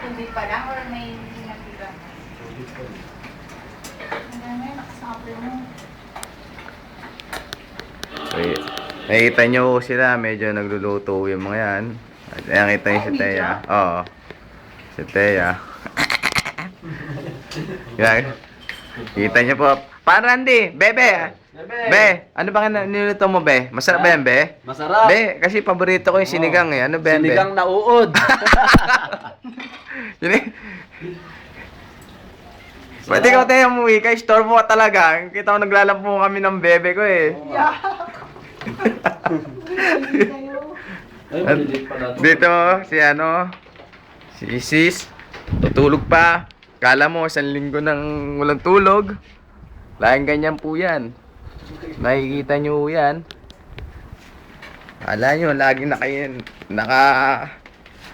Tubig pa lang or may natira? Hanggang ngayon, nakasabi mo. Okay. Nakikita nyo sila, medyo nagluluto yung mga yan. At nakita nyo si Thea. Oo. Si Thea. Yan. Kita nyo po. Parang Randy, Bebe. Be, ano ba niluluto mo, Be? Masarap ba yan, Be? Masarap. Be, kasi paborito ko yung sinigang eh. Ano ba yan, Be? Sinigang na uod. Yun eh. Pwede ka tayo umuwi kay store mo ka talaga. Kita ko naglalampo kami ng bebe ko eh. Ay, malilit pala to. Dito, si ano, si Isis, tutulog pa. Kala mo, 1 linggo nang walang tulog. Laging ganyan po yan. Nakikita nyo yan. Kala nyo, laging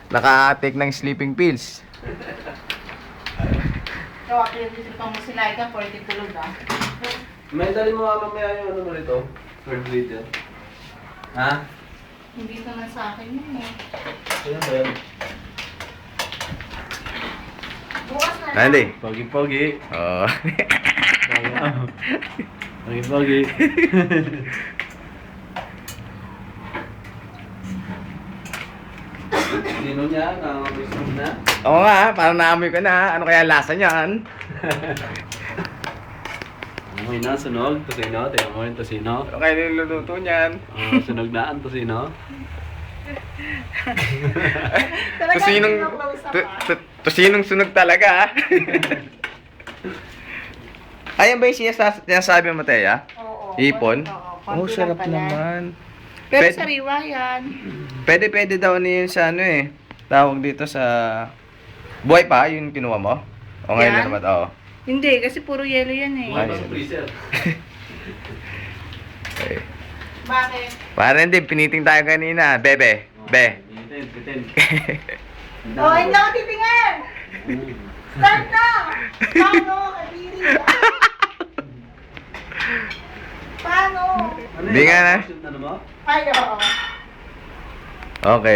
naka-take ng sleeping pills. So, pinag-isipan mo sila ika for tulog ah. May dali mo nga mamaya yung ano mo rito. Third grade yan. Ha? Hindi naman sa akin yun eh. Sino ba yan? Bukas na lang. Randy. Pogi-pogi. Oh. Pogi-pogi. Sino niya? Nakakabisog na? Oo nga, parang naamoy ko na. Ano kaya lasa niyan? Amoy na, sunog. Tosino. Tingnan mo yung tosino. Ano kaya niluluto niyan? Sunog na ang tosino. Tosinong sunog talaga. Ayan ba yung sinasabi mo, Thea? Oo. Ipon? Oo, Oh, sarap konti lang pala. naman. Pero Pwede- sariwa yan. Pwede daw niya yun sa ano eh. Tawag dito sa... Buhay pa, yung kinuha mo? O ngayon na Yan? naman, oo. Hindi, kasi puro yelo yan eh. Buhay pa sa freezer. Okay. Bakit? Parang din, piniting tayo kanina. Bebe, be. Bitin. Oh, hindi ako titingin! Start na! Paano? Kadiri! Paano? Ano Di nga na. Ano mo? Ay, oo. Okay.